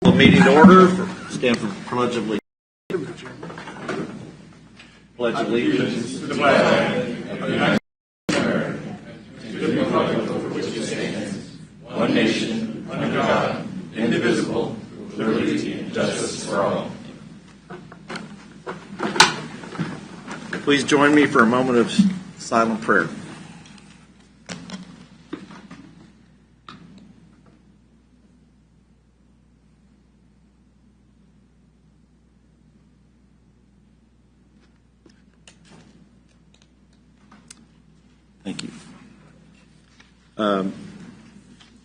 The meeting to order. Stand for Pledge of Allegiance. Pledge allegiance to the flag of the United States of America, to the republic for which it stands, one nation, under God, indivisible, with liberty and justice for all. Please join me for a moment of silent prayer. Thank you.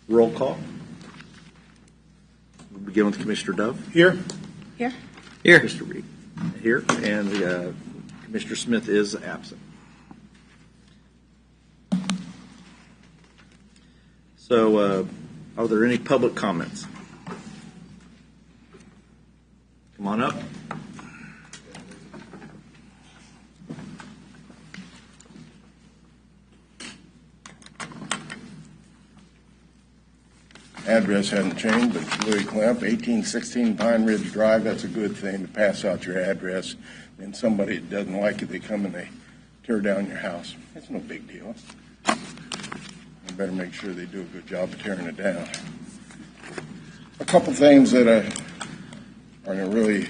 Roll call. We'll begin with Commissioner Dove. Here. Here. Here. Mr. Reed. Here. And Commissioner Smith is absent. So, are there any public comments? Come on up. Address hasn't changed, but it's Louis Klemp, 1816 Pine Ridge Drive. That's a good thing to pass out your address. And somebody that doesn't like it, they come and they tear down your house. It's no big deal. You better make sure they do a good job of tearing it down. A couple things that are really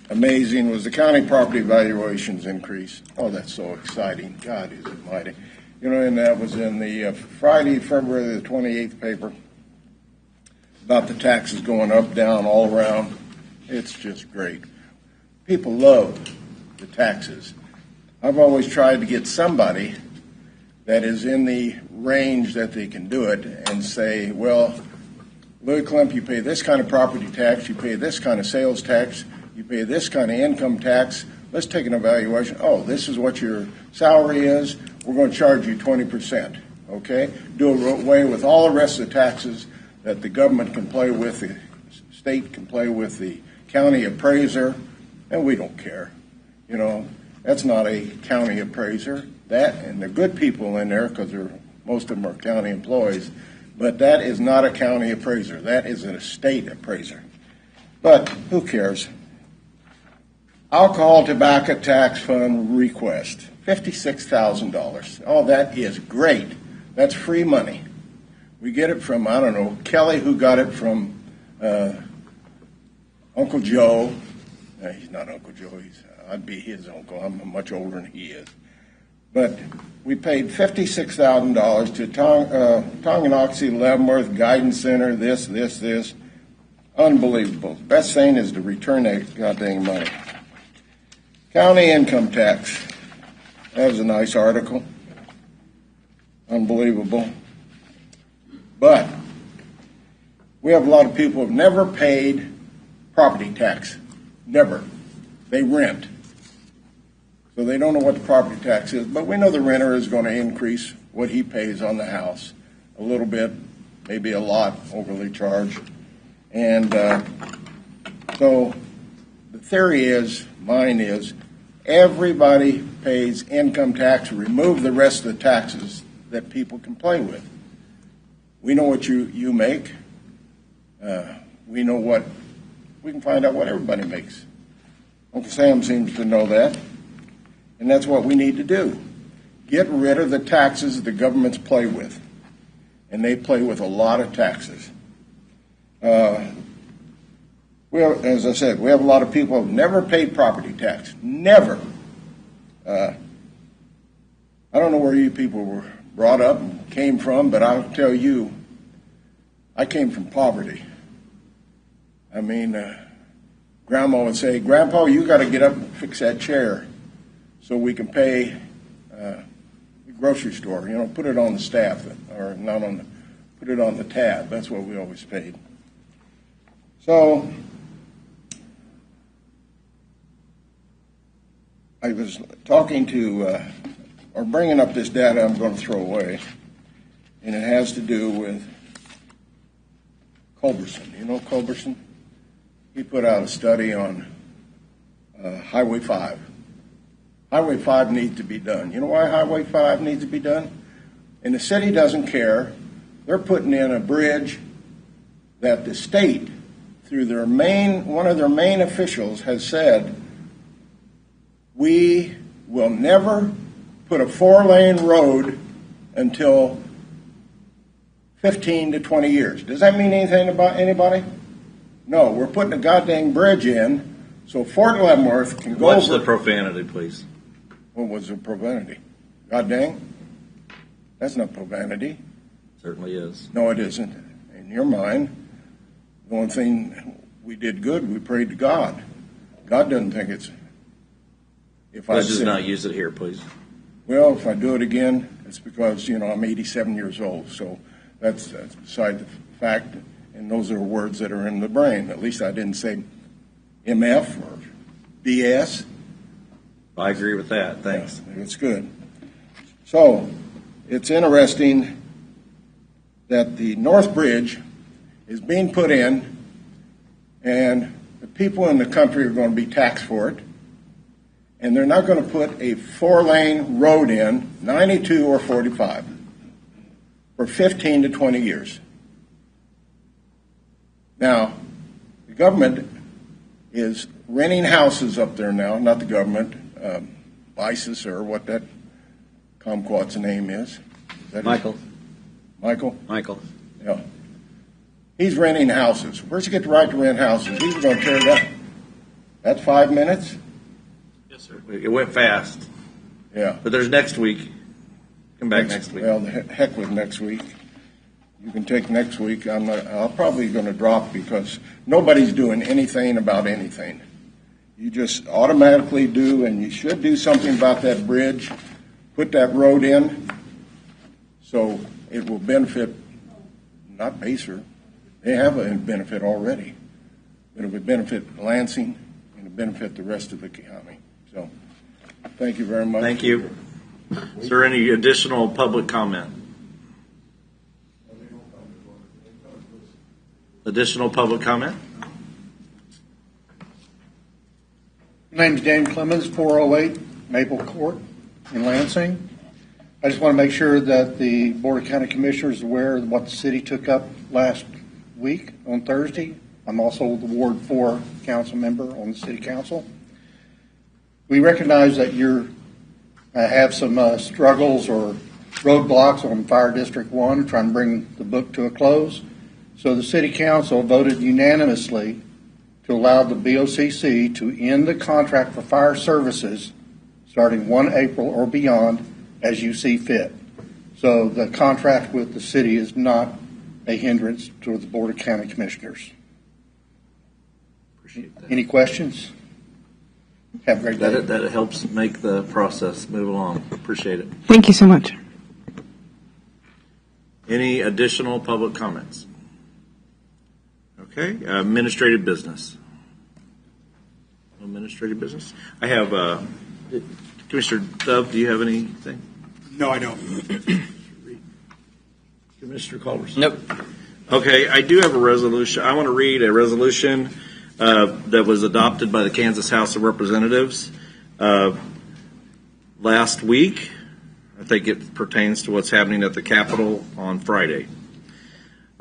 amazing was the county property valuations increase. Oh, that's so exciting. God is almighty. You know, and that was in the Friday, February the 28th paper about the taxes going up, down, all around. It's just great. People love the taxes. I've always tried to get somebody that is in the range that they can do it and say, well, Louis Klemp, you pay this kind of property tax, you pay this kind of sales tax, you pay this kind of income tax. Let's take an evaluation. Oh, this is what your salary is. We're going to charge you 20%, okay? Do away with all the rest of the taxes that the government can play with, the state can play with, the county appraiser, and we don't care. You know, that's not a county appraiser. That, and they're good people in there because most of them are county employees, but that is not a county appraiser. That is a state appraiser. But who cares? Alcohol Tobacco Tax Fund request, $56,000. Oh, that is great. That's free money. We get it from, I don't know, Kelly, who got it from Uncle Joe. He's not Uncle Joe. I'd be his uncle. I'm much older than he is. But we paid $56,000 to Tonganoxie Leavenworth Guidance Center, this. Unbelievable. Best thing is to return that goddamn money. County income tax. That was a nice article. Unbelievable. But we have a lot of people who have never paid property tax. Never. They rent. So they don't know what the property tax is. But we know the renter is going to increase what he pays on the house a little bit, maybe a lot, overly charged. And so the theory is, mine is, everybody pays income tax, remove the rest of the taxes that people can play with. We know what you make. We can find out what everybody makes. Uncle Sam seems to know that. And that's what we need to do. Get rid of the taxes the governments play with. And they play with a lot of taxes. As I said, we have a lot of people who have never paid property tax. Never. I don't know where you people were brought up and came from, but I'll tell you, I came from poverty. I mean, Grandma would say, Grandpa, you got to get up and fix that chair so we can pay the grocery store. You know, put it on the staff, or not on the, put it on the tab. That's what we always paid. So I was talking to, or bringing up this data I'm going to throw away, and it has to do with Culberson. You know Culberson? He put out a study on Highway 5. Highway 5 needs to be done. You know why Highway 5 needs to be done? And the city doesn't care. They're putting in a bridge that the state through one of their main officials has said, we will never put a 4-lane road until 15 to 20 years. Does that mean anything about anybody? No, we're putting a goddamn bridge in so Fort Leavenworth can go Watch over. the profanity, please. What was the profanity? God dang. That's not profanity. Certainly is. No, it isn't. In your mind, the only thing we did good, we prayed to God. God doesn't think it's. Let's just not use it here, please. Well, if I do it again, it's because, I'm 87 years old. So that's beside the fact. And those are words that are in the brain. At least I didn't say MF or BS. I agree with that. Thanks. Yeah, it's good. So it's interesting that the North Bridge is being put in, and the people in the country are going to be taxed for it. And they're not going to put a 4-lane road in, 92 or 45, for 15 to 20 years. Now, the government is renting houses up there now, not the government, ISIS or what that kumquat's name is. Michael. Michael? Michael. Yeah. He's renting houses. Where's he get the right to rent houses? He's going to tear it up. That's 5 minutes? Yes, sir. It went fast. Yeah. But there's next week. Come back next week. Well, the heck with next week. You can take next week. I'm probably going to drop because nobody's doing anything about anything. You just automatically do, and you should do something about that bridge. Put that road in so it will benefit, not Pacer. They have a benefit already. But it would benefit Lansing and it would benefit the rest of the county. So thank you very much. Thank you. Is there any additional public comment? Additional public comment? My name is Dan Clemens, 408 Maple Court in Lansing. I just want to make sure that the Board of County Commissioners is aware of what the city took up last week on Thursday. I'm also the Ward 4 council member on the City Council. We recognize that you have some struggles or roadblocks on Fire District 1, trying to bring the book to a close. So the City Council voted unanimously to allow the BOCC to end the contract for fire services starting 1 April or beyond as you see fit. So the contract with the city is not a hindrance to the Board of County Commissioners. Appreciate that. Any questions? Have a great day. That helps make the process move along. Appreciate it. Thank you so much. Any additional public comments? Okay, administrative business. Administrative business. I have, Commissioner Dove, do you have anything? No, I don't. Commissioner Culverson? Nope. Okay, I do have a resolution. I want to read a resolution that was adopted by the Kansas House of Representatives last week. I think it pertains to what's happening at the Capitol on Friday.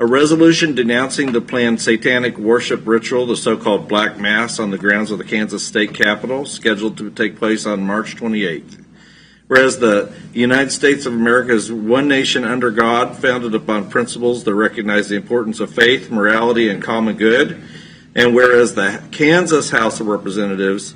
A resolution denouncing the planned satanic worship ritual, the so-called Black Mass, on the grounds of the Kansas State Capitol, scheduled to take place on March 28th. Whereas the United States of America is one nation under God, founded upon principles that recognize the importance of faith, morality, and common good, and whereas the Kansas House of Representatives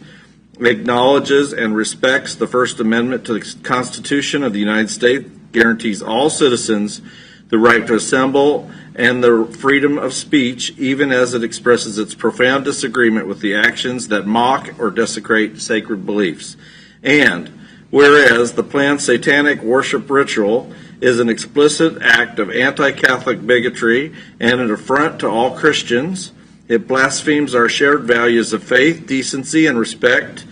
acknowledges and respects the First Amendment to the Constitution of the United States, guarantees all citizens the right to assemble and the freedom of speech, even as it expresses its profound disagreement with the actions that mock or desecrate sacred beliefs. And whereas the planned satanic worship ritual is an explicit act of anti-Catholic bigotry and an affront to all Christians, it blasphemes our shared values of faith, decency, and respect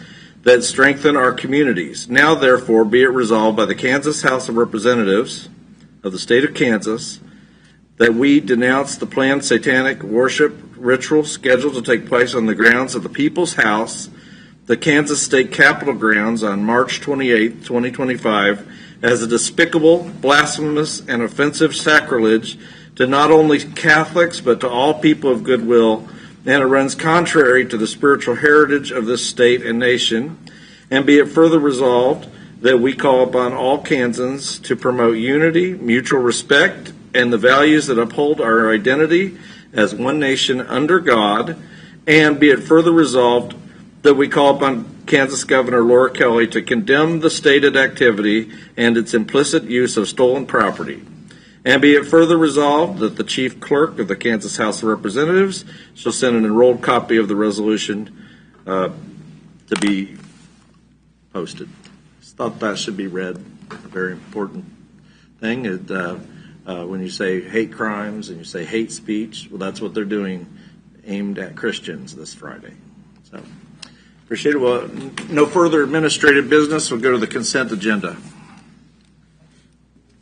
that strengthen our communities. Now, therefore, be it resolved by the Kansas House of Representatives of the state of Kansas that we denounce the planned satanic worship ritual scheduled to take place on the grounds of the People's House, the Kansas State Capitol grounds on March 28, 2025, as a despicable, blasphemous, and offensive sacrilege to not only Catholics but to all people of goodwill and it runs contrary to the spiritual heritage of this state and nation. And be it further resolved that we call upon all Kansans to promote unity, mutual respect, and the values that uphold our identity as one nation under God. And be it further resolved that we call upon Kansas Governor Laura Kelly to condemn the stated activity and its implicit use of stolen property. And be it further resolved that the Chief Clerk of the Kansas House of Representatives shall send an enrolled copy of the resolution to be posted. Just thought that should be read. A very important thing. When you say hate crimes and you say hate speech, well, that's what they're doing aimed at Christians this Friday. So appreciate it. Well, no further administrative business. We'll go to the consent agenda.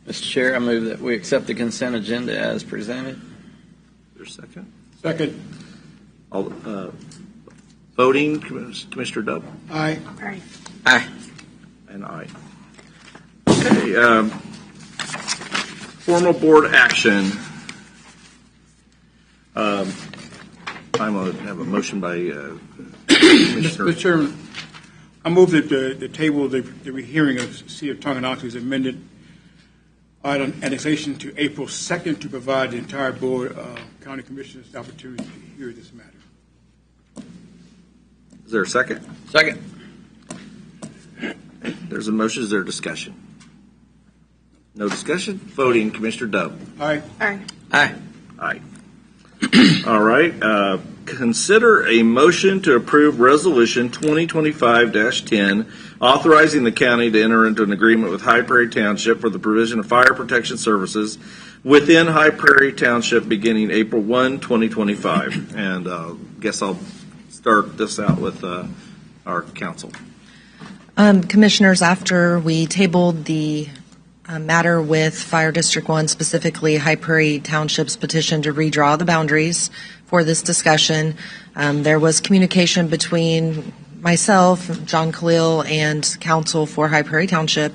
Mr. Chair, I move that we accept the consent agenda as presented. Is there a second? Second. All, voting, Commissioner Dub. Aye. Aye. Aye. And aye. Okay. Formal board action. I'm going to have a motion by Commissioner. Mr. Chairman, I move that the table, the hearing of City of Tonganoxie's amended item annexation to April 2nd to provide the entire board of county commissioners the opportunity to hear this matter. Is there a second? Second. There's a motion. Is there discussion? No discussion? Voting, Commissioner Dub. Aye. Aye. Aye. Aye. All right. Consider a motion to approve Resolution 2025-10, authorizing the county to enter into an agreement with High Prairie Township for the provision of fire protection services within High Prairie Township beginning April 1, 2025. And guess I'll start this out with our council. Commissioners, after we tabled the matter with Fire District 1, specifically High Prairie Township's petition to redraw the boundaries for this discussion, there was communication between myself, John Khalil, and council for High Prairie Township,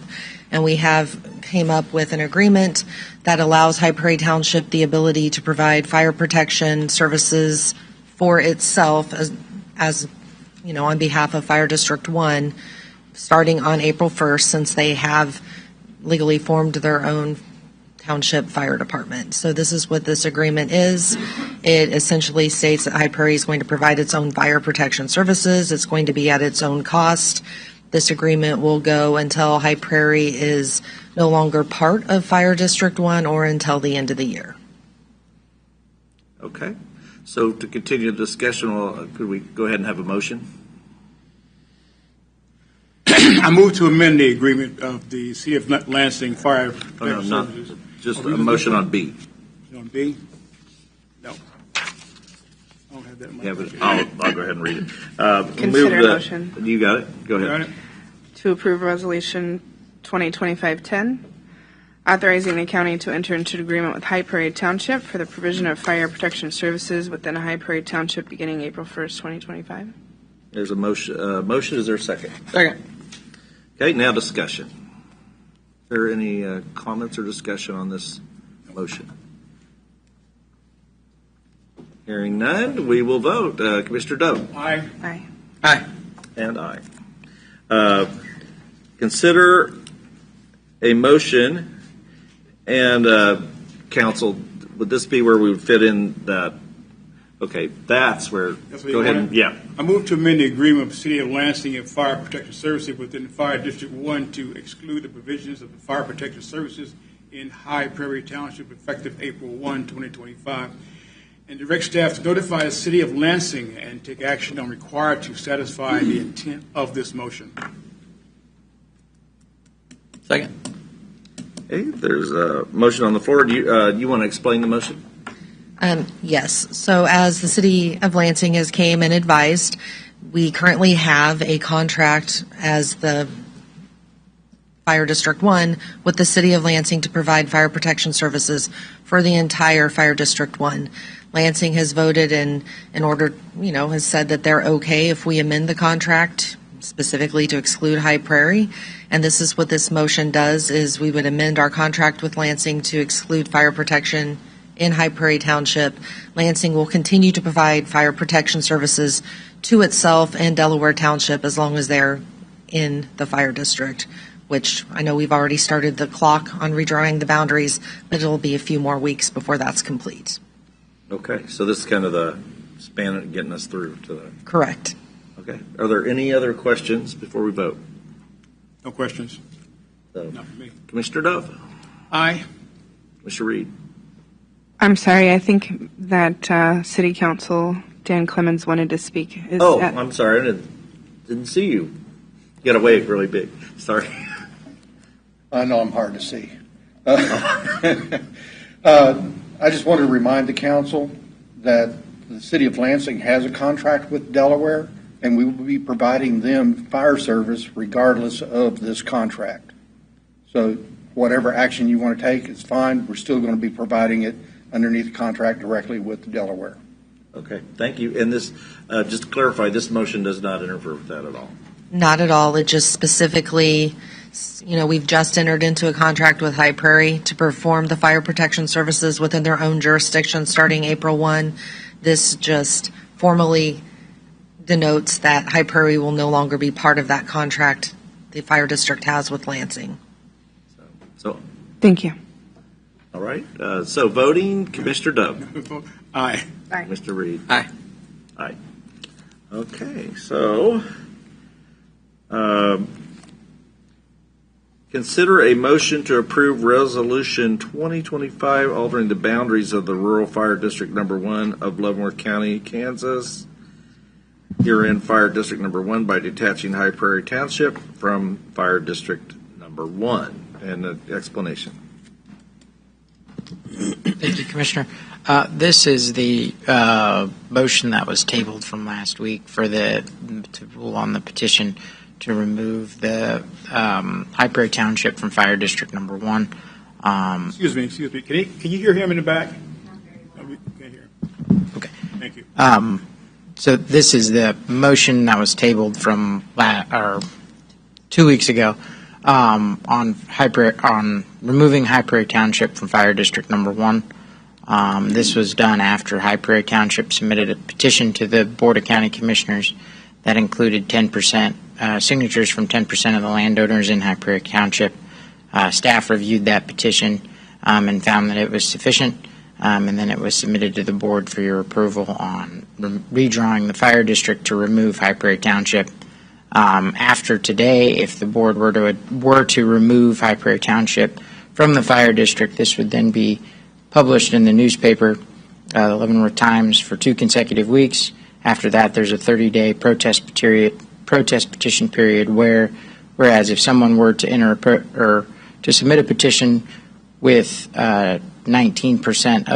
and we have came up with an agreement that allows High Prairie Township the ability to provide fire protection services for itself as you know, on behalf of Fire District 1, starting on April 1st, since they have legally formed their own township fire department. So this is what this agreement is. It essentially states that High Prairie is going to provide its own fire protection services. It's going to be at its own cost. This agreement will go until High Prairie is no longer part of Fire District 1 or until the end of the year. Okay. So to continue the discussion, could we go ahead and have a motion? I move to amend the agreement of the City of Lansing Fire Protection Services. Just a motion on B. On B? No. I don't have that in my Yeah, but packet. I'll go ahead and read it. Consider motion. You got it? Go ahead. Got it? To approve Resolution 2025-10, authorizing the county to enter into an agreement with High Prairie Township for the provision of fire protection services within High Prairie Township beginning April 1st, 2025. There's a motion. Is there a second? Second. Okay, now discussion. Is there any comments or discussion on this motion? Hearing none, we will vote. Commissioner Dove. Aye. Aye. Aye. And aye. Consider a motion, and council, would this be where we would fit in that? Okay, that's where. That's what Go you ahead. want? Yeah. I move to amend the agreement of the City of Lansing and Fire Protection Services within Fire District 1 to exclude the provisions of the fire protection services in High Prairie Township effective April 1, 2025, and direct staff to notify the City of Lansing and take action on required to satisfy the intent of this motion. Second. Okay, there's a motion on the floor. Do you want to explain the motion? Yes. So as the City of Lansing has came and advised, we currently have a contract as the Fire District 1 with the City of Lansing to provide fire protection services for the entire Fire District 1. Lansing has voted in order, has said that they're okay if we amend the contract specifically to exclude High Prairie. And this is what this motion does, is we would amend our contract with Lansing to exclude fire protection in High Prairie Township, Lansing will continue to provide fire protection services to itself and Delaware Township as long as they're in the fire district, which I know we've already started the clock on redrawing the boundaries, but it'll be a few more weeks before that's complete. Okay, so this is kind of the span of getting us through to the. Correct. Okay. Are there any other questions before we vote? No questions. So, Not for me. Commissioner Dove, Aye. Commissioner Reed. I'm sorry, I think that City Council Dan Clemens wanted to speak. I'm sorry, I didn't see you. You got to wave really big. Sorry. I know I'm hard to see. I just wanted to remind the council that the city of Lansing has a contract with Delaware, and we will be providing them fire service regardless of this contract. So whatever action you want to take is fine. We're still going to be providing it underneath the contract directly with Delaware. Okay, thank you. And this, just to clarify, this motion does not interfere with that at all. Not at all. It just specifically, we've just entered into a contract with High Prairie to perform the fire protection services within their own jurisdiction starting April 1. This just formally denotes that High Prairie will no longer be part of that contract the fire district has with Lansing. So Thank you. all right. So voting, Commissioner Dove. Aye. Aye. Mr. Reed. Aye. Aye. Okay, so consider a motion to approve Resolution 2025 altering the boundaries of the Rural Fire District Number 1 of Leavenworth County, Kansas. Herein, Fire District Number 1 by detaching High Prairie Township from Fire District Number 1. And the explanation. Thank you, Commissioner. This is the motion that was tabled from last week to rule on the petition to remove the High Prairie Township from Fire District Number 1. Excuse me. Can you hear him in the back? No, we can't hear him. Okay. Thank you. So this is the motion that was tabled from 2 weeks ago on removing High Prairie Township from Fire District Number 1. This was done after High Prairie Township submitted a petition to the Board of County Commissioners that included 10% signatures from 10% of the landowners in High Prairie Township. Staff reviewed that petition and found that it was sufficient, and then it was submitted to the board for your approval on redrawing the fire district to remove High Prairie Township. After today, if the board were to remove High Prairie Township from the fire district, this would then be published in the newspaper, the Leavenworth Times, for 2 consecutive weeks. After that, there's a 30-day protest petition period whereas if someone were to to submit a petition with 19%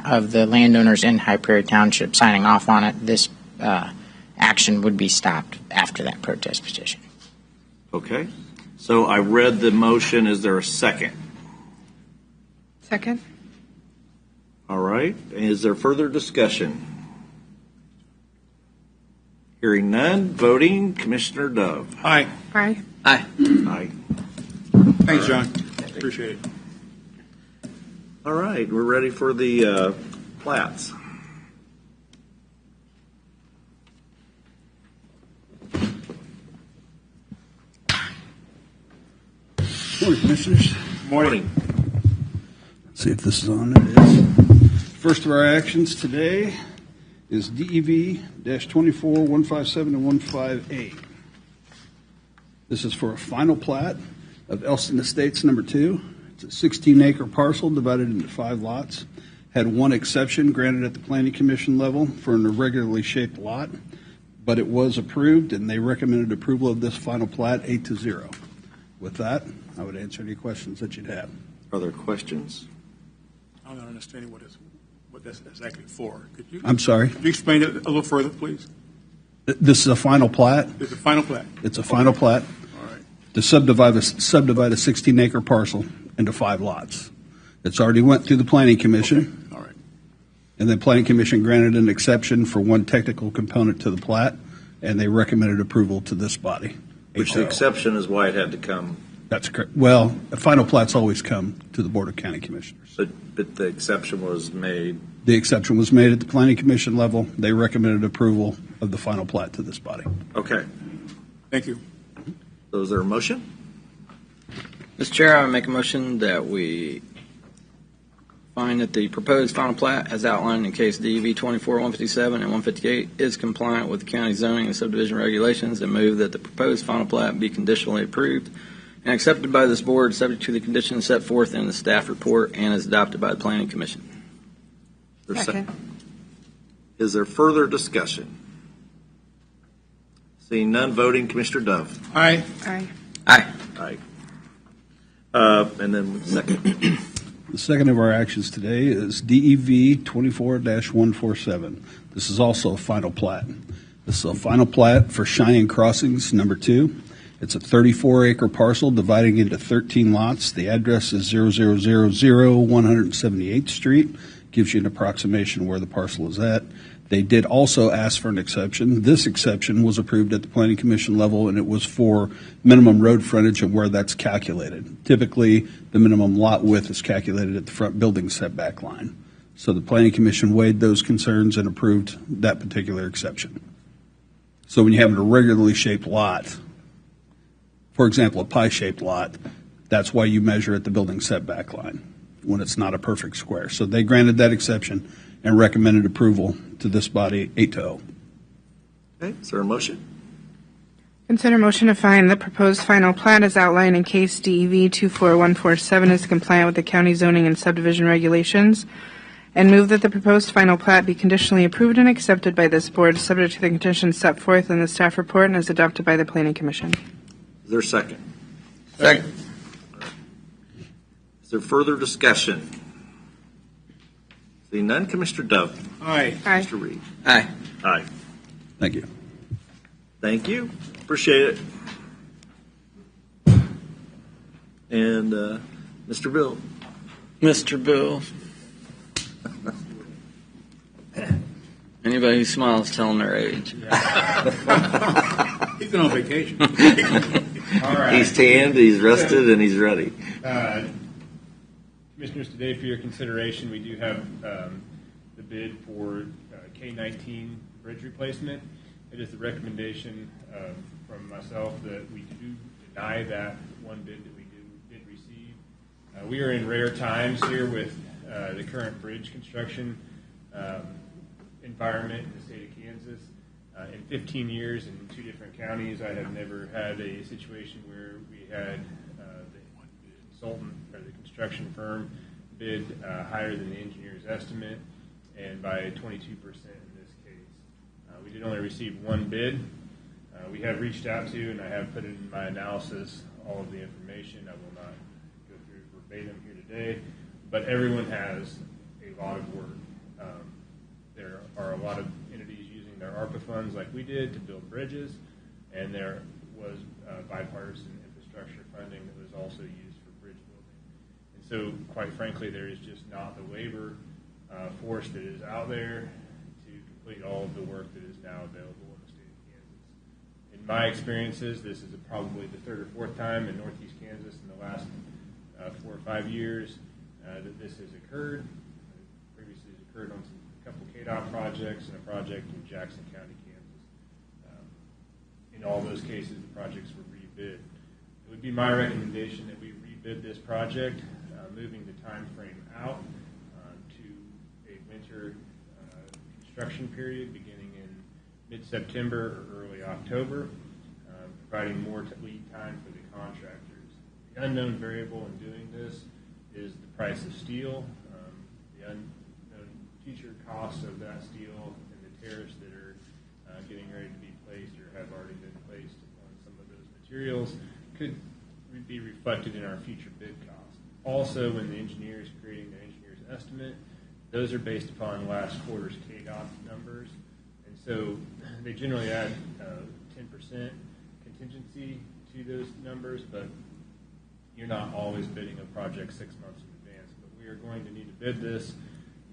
of the landowners in High Prairie Township signing off on it, this action would be stopped after that protest petition. Okay. So I read the motion. Is there a second? Second. All right. Is there further discussion? Hearing none. Voting, Commissioner Dove. Aye. Aye. Aye. Aye. Thanks, John. Appreciate it. All right. We're ready for the plats. Morning, Commissioners. Morning. Let's see if this is on. It is. First of our actions today is DEV-24, 157, and 158. This is for a final plat of Elston Estates Number 2. It's a 16-acre parcel divided into 5 lots. Had one exception granted at the Planning Commission level for an irregularly shaped lot, but it was approved, and they recommended approval of this final plat 8-0. With that, I would answer any questions that you'd have. Are there questions? I'm not understanding what that's exactly for. Could you? I'm sorry? Could you explain it a little further, please? This is a final plat. It's a final plat. It's a final plat All right. to subdivide a 16-acre parcel into 5 lots. It's already went through the Planning Commission. Okay. All right. And the Planning Commission granted an exception for one technical component to the plat, and they recommended approval to this body. Which the exception is why it had to come That's correct. Well, the final plats always come to the Board of County Commissioners. But the exception was made. The exception was made at the Planning Commission level. They recommended approval of the final plat to this body. Okay. Thank you. So is there a motion? Mr. Chair, I would make a motion that we find that the proposed final plat, as outlined in case DEV 24, 157, and 158, is compliant with the county zoning and subdivision regulations, and move that the proposed final plat be conditionally approved and accepted by this board, subject to the conditions set forth in the staff report, and is adopted by the Planning Commission. Second. Is there further discussion? Seeing none, voting, Commissioner Dove. Aye. Aye. Aye. Aye. And then second. The second of our actions today is DEV 24-147. This is also a final plat. This is a final plat for Cheyenne Crossings number 2. It's a 34-acre parcel dividing into 13 lots. The address is 0000 178th Street. Gives you an approximation where the parcel is at. They did also ask for an exception. This exception was approved at the Planning Commission level, and it was for minimum road frontage and where that's calculated. Typically, the minimum lot width is calculated at the front building setback line. So the Planning Commission weighed those concerns and approved that particular exception. So when you have a regularly shaped lot, for example, a pie-shaped lot, that's why you measure at the building setback line when it's not a perfect square. So they granted that exception and recommended approval to this body 8-0. Okay, is there a motion? Consider motion to find the proposed final plat as outlined in case DEV 24147 is compliant with the county zoning and subdivision regulations, and move that the proposed final plat be conditionally approved and accepted by this board, subject to the conditions set forth in the staff report, and is adopted by the Planning Commission. Is there a second? Second. Is there further discussion? Seeing none, Commissioner Dove. Aye. Aye. Mr. Reed. Aye. Aye. Thank you. Thank you. Appreciate it. And Mr. Bill. Mr. Bill. Anybody who smiles, tell them their age. He's been on vacation. All right. He's tanned, he's rested, and he's ready. Commissioners, today for your consideration, we do have the bid for K-19 bridge replacement. It is the recommendation from myself that we do deny that one bid that we did receive. We are in rare times here with the current bridge construction environment in the state of Kansas. In 15 years in 2 different counties, I have never had a situation where we had the consultant or the construction firm bid higher than the engineer's estimate, and by 22% in this case. We did only receive one bid. We have reached out to, and I have put in my analysis all of the information. I will not go through verbatim here today, but everyone has a lot of work. There are a lot of entities using their ARPA funds like we did to build bridges, and there was bipartisan infrastructure funding that was also used for bridge building. And so, quite frankly, there is just not the labor force that is out there to complete all of the work that is now available in the state of Kansas. In my experiences, this is probably the 3rd or 4th time in Northeast Kansas in the last 4 or 5 years that this has occurred. Previously, it's occurred on a couple KDOT projects and a project in Jackson County, Kansas. In all those cases, the projects were rebid. It would be my recommendation that we rebid this project, moving the time frame out to a winter construction period beginning in mid-September or early October, providing more lead time for the contractors. The unknown variable in doing this is the price of steel, the unknown future costs of that steel, and the tariffs that are getting ready to be placed or have already been placed on some of those materials could be reflected in our future bid costs. Also, when the engineer is creating their engineer's estimate, those are based upon last quarter's KDOT numbers, and so they generally add 10% contingency to those numbers, but you're not always bidding a project 6 months in advance. But we are going to need to bid this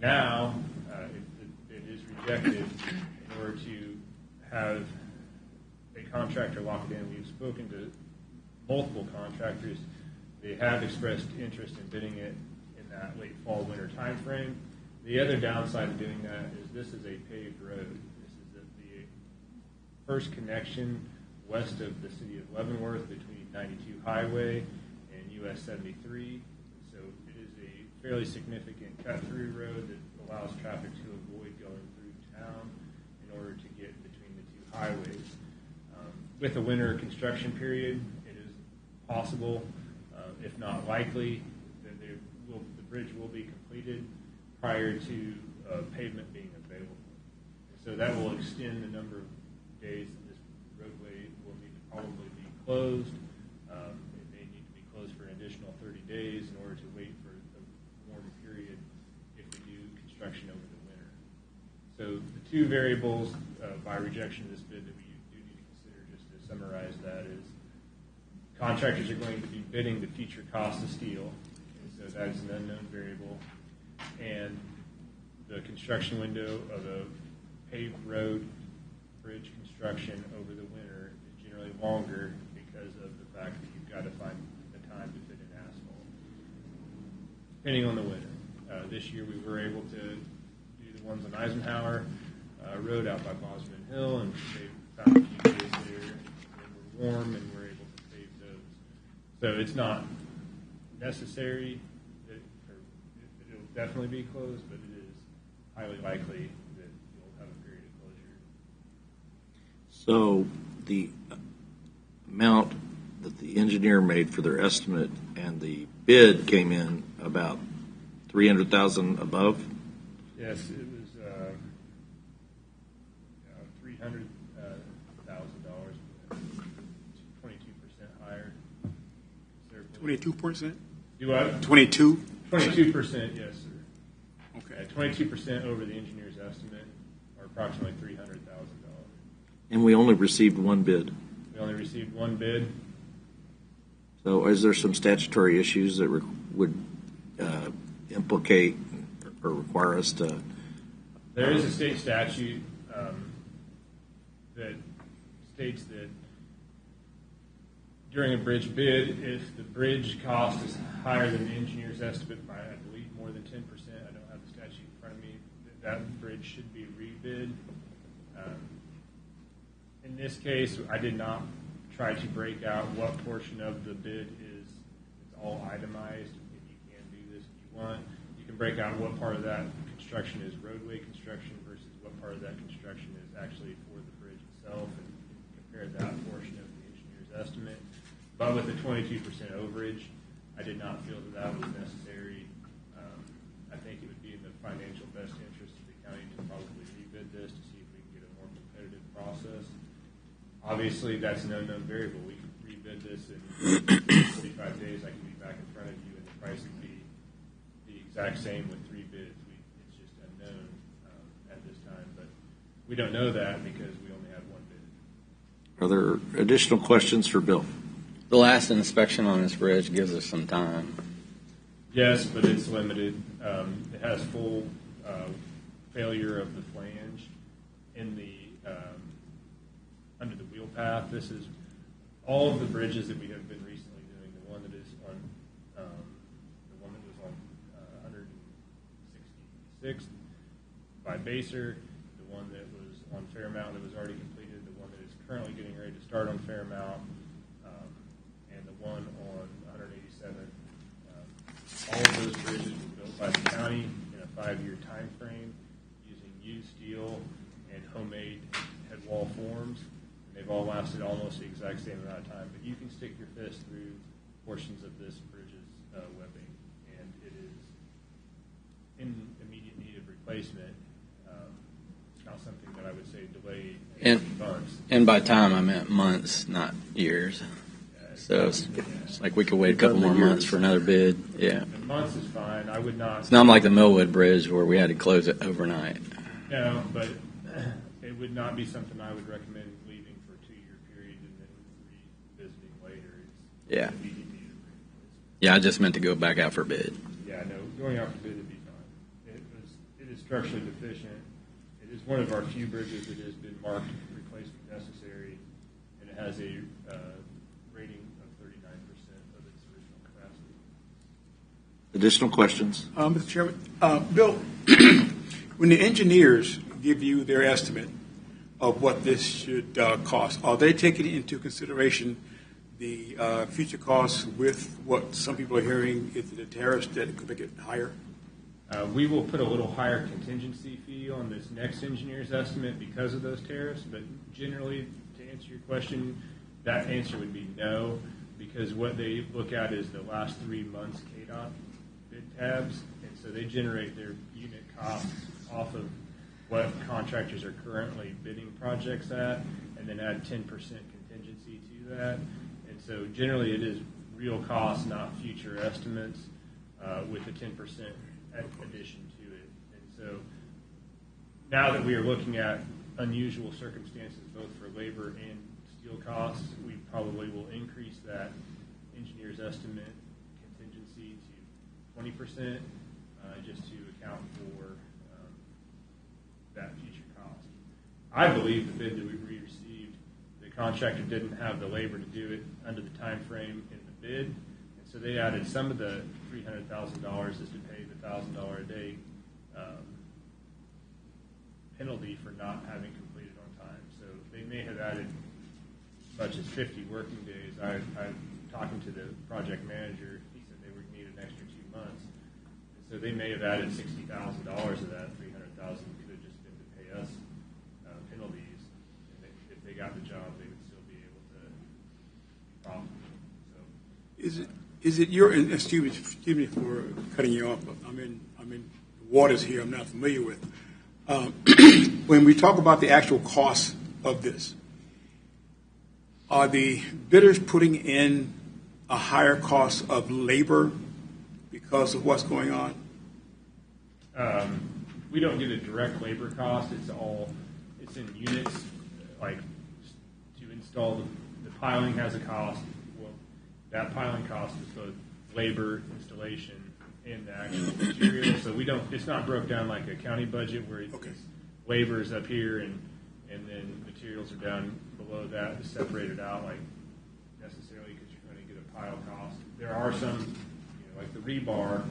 now if the bid is rejected in order to have a contractor locked in. We've spoken to multiple contractors. They have expressed interest in bidding it in that late fall, winter time frame. The other downside of doing that is this is a paved road. This is the first connection west of the city of Leavenworth between 92 Highway and US 73. So it is a fairly significant cut-through road that allows traffic to avoid going through town in order to get between the two highways. With a winter construction period, it is possible, if not likely, that the bridge will be completed prior to pavement being available. So that will extend the number of days that this roadway will need to probably be closed. It may need to be closed for an additional 30 days in order to wait for the warm period if we do construction over the winter. So the two variables by rejection of this bid that we do need to consider, just to summarize that, is contractors are going to be bidding the future cost of steel, and so that is an unknown variable, and the construction window of a paved road bridge construction over the winter is generally longer because of the fact that you've got to find the time to fit in asphalt. Depending on the winter. This year we were able to do the ones on Eisenhower Road out by Bosman Hill, and they found a few days there that were warm and we're able to pave those. So it's not necessary that it'll definitely be closed, but it is highly likely that you'll have a period of closure. So the amount that the engineer made for their estimate and the bid came in about $300,000 above? Yes, it was $300,000, 22% higher. 22%? Do what? 22? 22%, yes, sir. Okay. 22% over the engineer's estimate, or approximately $300,000. And we only received one bid. We only received one bid. So is there some statutory issues that would implicate or require us to? There is a state statute that states that during a bridge bid, if the bridge cost is higher than the engineer's estimate by, I believe, more than 10%, I don't have the statute in front of me, that bridge should be rebid. In this case, I did not try to break out what portion of the bid is it's all itemized, and you can do this if you want. You can break out what part of that construction is roadway construction versus what part of that construction is actually for the bridge itself, and compare that portion of the engineer's estimate. But with the 22% overage, I did not feel that was necessary. I think it would be in the financial best interest of the county to probably rebid this to see if we can get a more competitive process. Obviously, that's an unknown variable. We could rebid this in 45 days. I could be back in front of you, and the price could be the exact same with three bids. It's just unknown at this time, but we don't know that because we only have one bid. Are there additional questions for Bill? The last inspection on this bridge gives us some time. Yes, but it's limited. It has full failure of the flange in the under the wheel path. This is all of the bridges that we have been recently doing. The one that is on the one that was on 166th by Baser, the one that was on Fairmount that was already completed, the one that is currently getting ready to start on Fairmount, and the one on 187th. All of those bridges were built by the county in a 5-year time frame using used steel and homemade head wall forms. And they've all lasted almost the exact same amount of time. But you can stick your fist through portions of this bridge's webbing, and it is in immediate need of replacement. It's not something that I would say delayed months. And by time, I meant months, not years. So it's like we could wait a couple more months for another bid. Yeah. And months is fine. I would not. It's not like the Millwood Bridge where we had to close it overnight. No, but it would not be something I would recommend leaving for a 2-year period and then revisiting later. It's Yeah. immediate need of replacement. Yeah, I just meant to go back out for bid. Yeah, no, going out for bid would be fine. It is structurally deficient. It is one of our few bridges that has been marked replacement necessary, and it has a rating of 30 Additional questions? Mr. Chairman, Bill, when the engineers give you their estimate of what this should cost, are they taking into consideration the future costs with what some people are hearing is the tariffs that could make it higher? We will put a little higher contingency fee on this next engineer's estimate because of those tariffs, but generally, to answer your question, that answer would be no, because what they look at is the last 3 months KDOT bid tabs, and so they generate their unit costs off of what contractors are currently bidding projects at, and then add 10% contingency to that. And so generally it is real costs, not future estimates, with a 10% addition to it. And so now that we are looking at unusual circumstances both for labor and steel costs, we probably will increase that engineer's estimate contingency to 20%, just to account for that future cost. I believe the bid that we received, the contractor didn't have the labor to do it under the time frame in the bid, and so they added some of the $300,000 is to pay the $1,000 a day penalty for not having completed on time. So they may have added as much as 50 working days. I'm talking to the project manager. He said they would need an extra 2 months. And so they may have added $60,000 of that. $300,000 could have just been to pay us penalties. And if they got the job, they would still be able to be profitable. So, Is it your, and excuse me for cutting you off, but I'm in waters here I'm not familiar with. When we talk about the actual cost of this, are the bidders putting in a higher cost of labor because of what's going on? We don't get a direct labor cost. It's in units. Like to install the piling has a cost. Well, that piling cost is both labor, installation, and the actual material. So it's not broke down like a county budget where it's labor is up here and then materials are down below that. It's separated out like necessarily because you're going to get a pile cost. There are some, like the rebar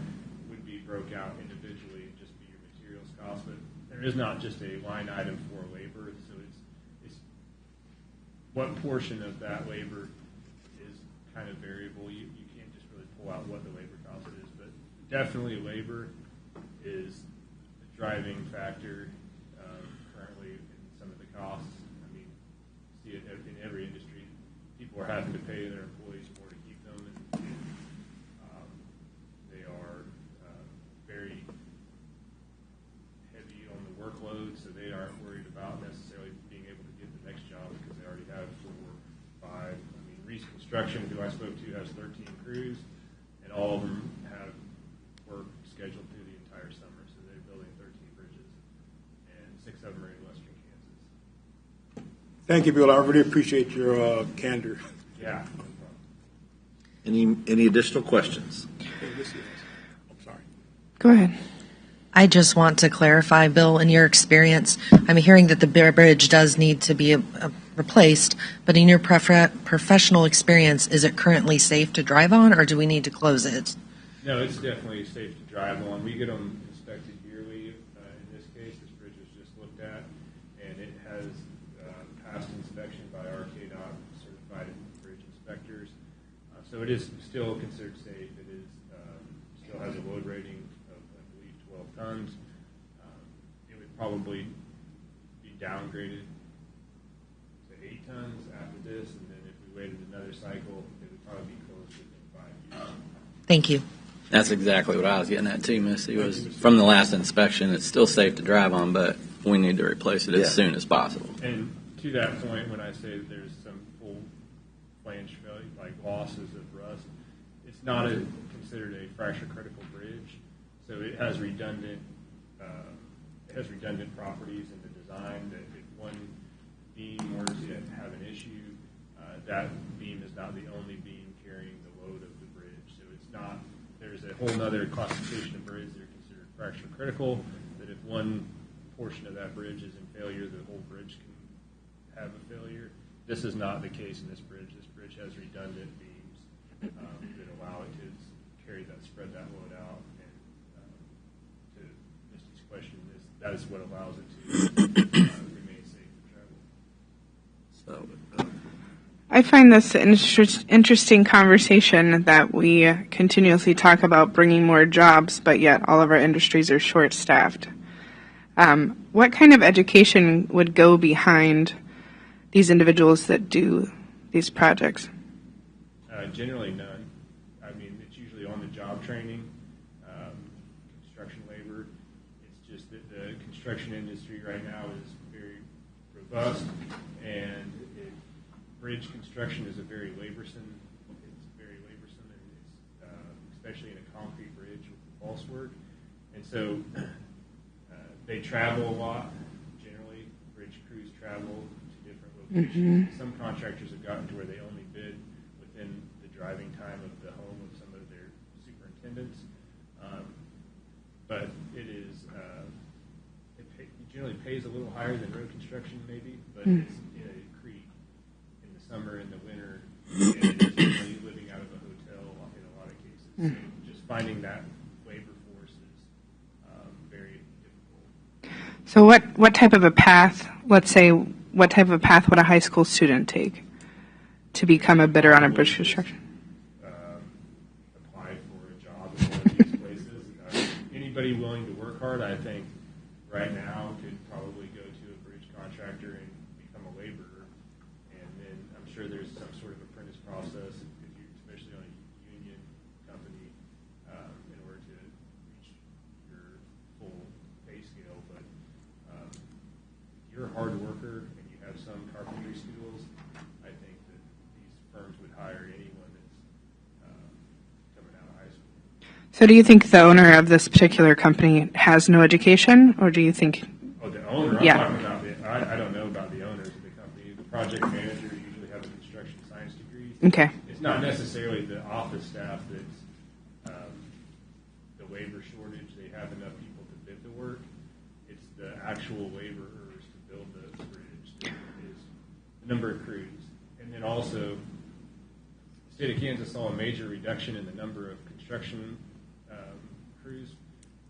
would be broke out individually and just be your materials cost, but there is not just a line item for labor. So it's what portion of that labor is kind of variable. You can't just really pull out what the labor cost is, but definitely labor is the driving factor currently in some of the costs. I mean, see it in every industry. People are having to pay their employees more to keep them, and they are very heavy on the workload, so they aren't worried about necessarily being able to get the next job because they already have 4 or 5. I mean, Reese Construction, who I spoke to, has 13 crews, and all of them have work scheduled through the entire summer, so they're building 13 bridges, and 6 of them are in western Kansas. Thank you, Bill. I really appreciate your candor. Yeah. Any additional questions? I'm sorry. Go ahead. I just want to clarify, Bill, in your experience, I'm hearing that the bridge does need to be replaced, but in your professional experience, is it currently safe to drive on, or do we need to close it? No, it's definitely safe to drive on. We get them inspected yearly. In this case, this bridge was just looked at, and it has passed inspection by our KDOT certified bridge inspectors. So it is still considered safe. It is still has a load rating of, I believe, 12 tons. It would probably be downgraded to 8 tons after this, and then if we waited another cycle, it would probably be closed within 5 years. Thank you. That's exactly what I was getting at too, Missy, was from the last inspection, it's still safe to drive on, but we need to replace it as soon as possible. And to that point, when I say that there's some full flange failure, like losses of rust, it's not considered a fracture critical bridge, so it has redundant properties in the design that if one beam were to have an issue, that beam is not the only beam carrying the load of the bridge. So it's not, there's a whole other classification of bridges that are considered fracture critical, that if one portion of that bridge is in failure, the whole bridge can have a failure. This is not the case in this bridge. This bridge has redundant beams that allow it to spread that load out. And to Misty's question, that is what allows it to remain safe for travel. So, I find this an interesting conversation that we continuously talk about bringing more jobs, but yet all of our industries are short-staffed. What kind of education would go behind these individuals that do these projects? Generally none. I mean, it's usually on-the-job training, construction labor. It's just that the construction industry right now is very robust, and bridge construction is very laborsome. It's very laborsome, and it's, especially in a concrete bridge with false work. And so they travel a lot. Generally, bridge crews travel to different locations. Mm-hmm. Some contractors have gotten to where they only bid within the driving time of the home of some of their superintendents. But it is it generally pays a little higher than road construction, maybe, but it's in a creek in the summer and the winter, and it is generally living out of a hotel in a lot of cases. So just finding that labor force is very difficult. So what type of a path, let's say, what type of a path would a high school student take to become a bidder on a bridge construction? Apply for a job in one of these places. Anybody willing to work hard, I think, right now could probably go to a bridge contractor and become a laborer. And then I'm sure there's some sort of apprentice process, if you're especially on a union company, in order to reach your full pay scale. But if you're a hard worker and you have some carpentry skills, I think that these firms would hire anyone that's coming out of high school. So do you think the owner of this particular company has no education, or do you think... Oh, the owner? I'm Yeah. talking about I don't know about the owners of the company. The project manager usually have a construction science degree. Okay. It's not necessarily the office staff that's the labor shortage. They have enough people to bid the work. It's the actual laborers to build the bridge that is the number of crews. And then also, the state of Kansas saw a major reduction in the number of construction crews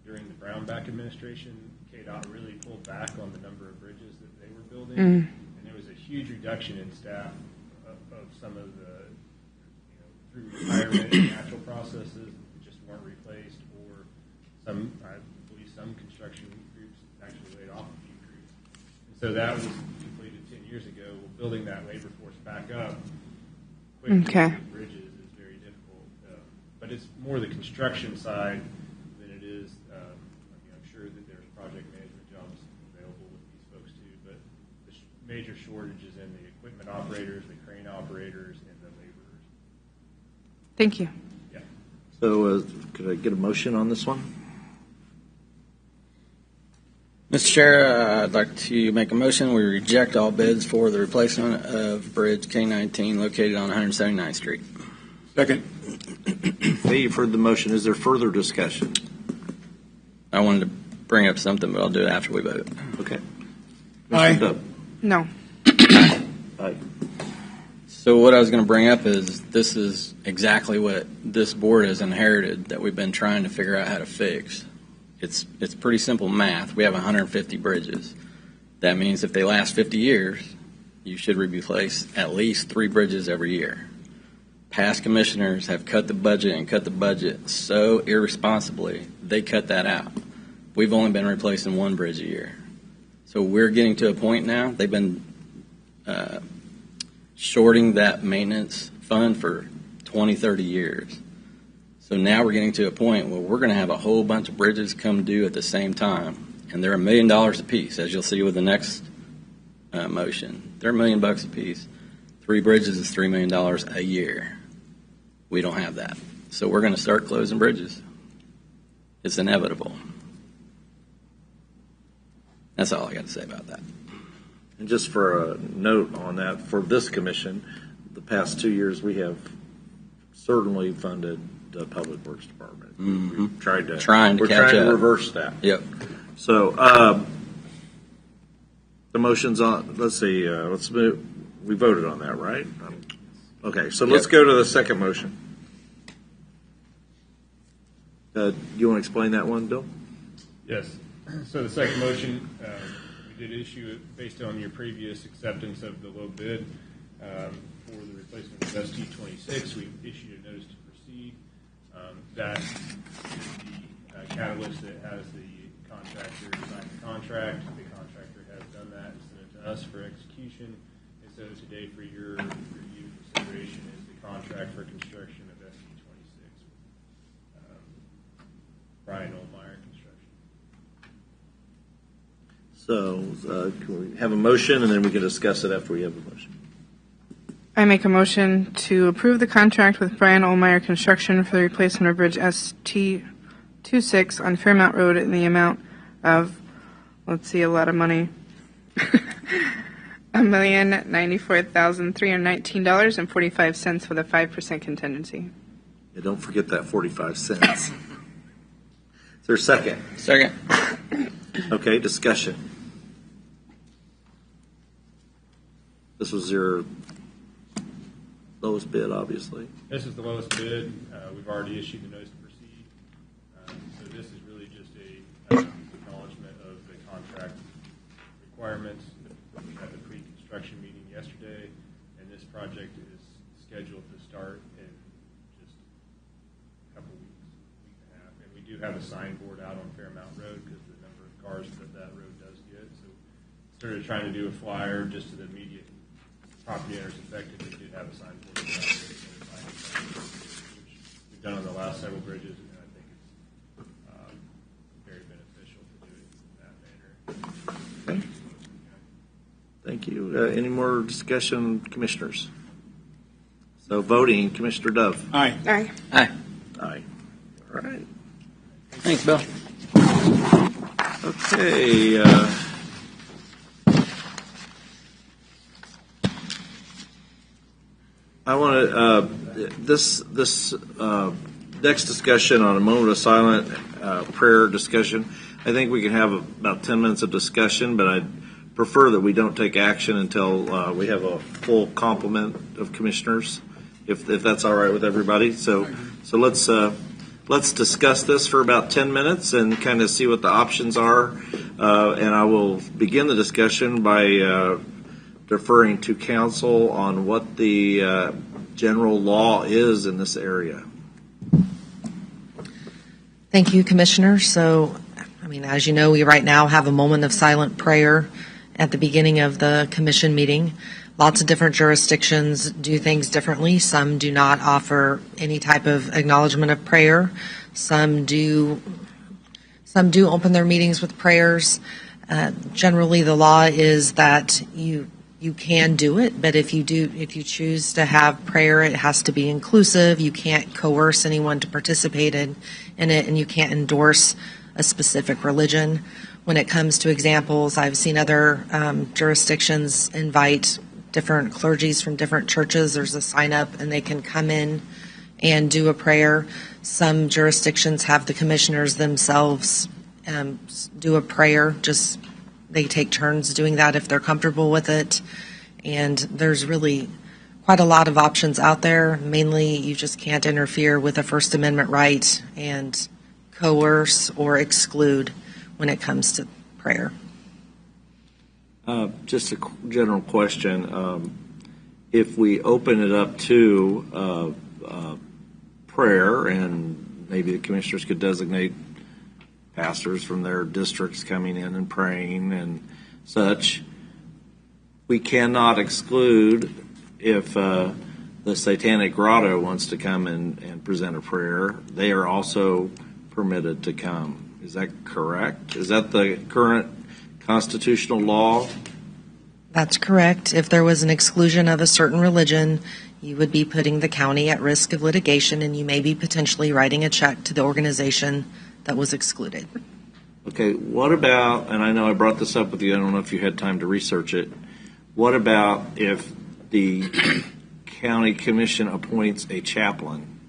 during the Brownback administration. KDOT really pulled back on the number of bridges that they were building, and there was a huge reduction in staff of some of the, through retirement and natural processes that just weren't replaced, or some, I believe some construction groups actually laid off a few crews. And so that was completed 10 years ago. Well, building that labor force back up quickly with bridges is very difficult. But it's more the construction side than it is, I'm sure that there's project management jobs available with these folks too, but the major shortage is in the equipment operators, the crane operators, and the laborers. Thank you. Yeah. So could I get a motion on this one? Mr. Chair, I'd like to make a motion. We reject all bids for the replacement of Bridge K-19 located on 179th Street. Second. Okay, you've heard the motion. Is there further discussion? I wanted to bring up something, but I'll do it after we vote. Okay. Aye. Mr. Dub. No. Aye. So what I was going to bring up is this is exactly what this board has inherited that we've been trying to figure out how to fix. It's pretty simple math. We have 150 bridges. That means if they last 50 years, you should replace at least 3 bridges every year. Past commissioners have cut the budget and cut the budget so irresponsibly, they cut that out. We've only been replacing 1 bridge a year. So we're getting to a point now, they've been shorting that maintenance fund for 20, 30 years. So now we're getting to a point where we're going to have a whole bunch of bridges come due at the same time, and they're $1 million a piece, as you'll see with the next motion. They're $1 million a piece. 3 bridges is $3 million a year. We don't have that. So we're going to start closing bridges. It's inevitable. That's all I got to say about that. And just for a note on that, for this commission, the past 2 years we have certainly funded the Public Works Department. We've tried to We're trying catch to up. reverse that. Yep. So the motion's on. Let's see. Let's move. We voted on that, right? Okay. So let's go to the second motion. You want to explain that one, Bill? Yes. So the second motion, we did issue it based on your previous acceptance of the low bid for the replacement of ST-26. We issued a notice to proceed. That is the catalyst that has the contractor sign the contract. The contractor has done that and sent it to us for execution. And so today, for your review consideration, is the contract for construction of ST-26. Brian Oldmeyer Construction. So can we have a motion, and then we can discuss it after we have a motion? I make a motion to approve the contract with Brian Oldmeyer Construction for the replacement of Bridge ST-26 on Fairmount Road in the amount of, a lot of money, $1,094,319.45 with a 5% contingency. Yeah, don't forget that 45 cents. Is there a second? Second. Okay, discussion. This was your lowest bid, obviously. This is the lowest bid. We've already issued the notice to proceed. So this is really just a acknowledgement of the contract requirements. We had the pre-construction meeting yesterday, and this project is scheduled to start in just a couple weeks, week and a half. And we do have a signboard out on Fairmount Road because the number of cars that road does get. So instead of trying to do a flyer just to the immediate property owners affected, we did have a signboard out there, which we've done on the last several bridges, and I think it's very beneficial to do it in that manner. Okay. Thank you. Any more discussion, commissioners? So voting, Commissioner Dove. Aye. Aye. Aye. Aye. All right. Thanks, Bill. Okay. I want to this next discussion on a moment of silent prayer discussion. I think we can have about 10 minutes of discussion, but I'd prefer that we don't take action until we have a full complement of commissioners, if that's all right with everybody. So let's discuss this for about 10 minutes and kind of see what the options are. And I will begin the discussion by deferring to council on what the general law is in this area. Thank you, Commissioner. So, as you know, we right now have a moment of silent prayer at the beginning of the commission meeting. Lots of different jurisdictions do things differently. Some do not offer any type of acknowledgement of prayer. Some do open their meetings with prayers. Generally, the law is that you can do it, but if you choose to have prayer, it has to be inclusive. You can't coerce anyone to participate in it, and you can't endorse a specific religion. When it comes to examples, I've seen other jurisdictions invite different clergies from different churches. There's a sign up, and they can come in and do a prayer. Some jurisdictions have the commissioners themselves do a prayer. Just they take turns doing that if they're comfortable with it. And there's really quite a lot of options out there. Mainly, you just can't interfere with a First Amendment right and coerce or exclude when it comes to prayer. Just a general question. If we open it up to prayer, and maybe the commissioners could designate pastors from their districts coming in and praying and such, we cannot exclude if the Satanic Grotto wants to come and present a prayer. They are also permitted to come. Is that correct? Is that the current constitutional law? That's correct. If there was an exclusion of a certain religion, you would be putting the county at risk of litigation, and you may be potentially writing a check to the organization that was excluded. Okay, what about, and I know I brought this up with you, I don't know if you had time to research it, what about if the county commission appoints a chaplain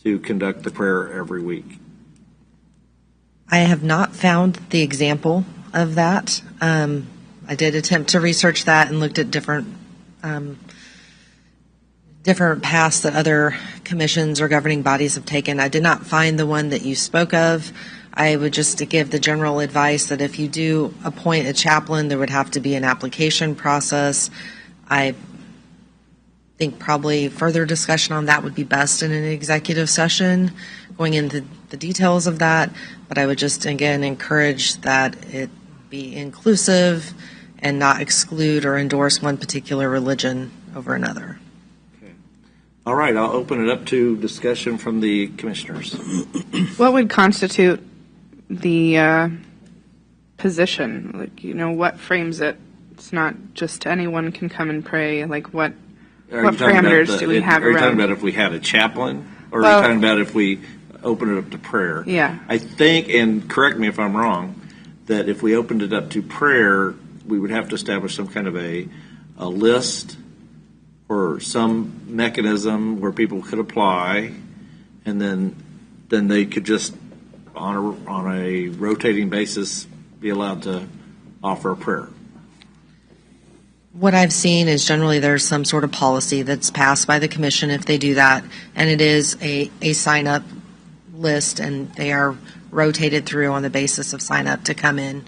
to conduct the prayer every week? I have not found the example of that. I did attempt to research that and looked at different paths that other commissions or governing bodies have taken. I did not find the one that you spoke of. I would just give the general advice that if you do appoint a chaplain, there would have to be an application process. I think probably further discussion on that would be best in an executive session, going into the details of that. But I would just, again, encourage that it be inclusive and not exclude or endorse one particular religion over another. All right, I'll open it up to discussion from the commissioners. What would constitute the position? Like, what frames it? It's not just anyone can come and pray. Like, what parameters do we have Are you talking around? about if we had a chaplain, or Well, are you talking about if we open it up to prayer? Yeah. I think, and correct me if I'm wrong, that if we opened it up to prayer, we would have to establish some kind of a list or some mechanism where people could apply, and then they could just on a rotating basis be allowed to offer a prayer. What I've seen is generally there's some sort of policy that's passed by the commission if they do that, and it is a sign-up list, and they are rotated through on the basis of sign-up to come in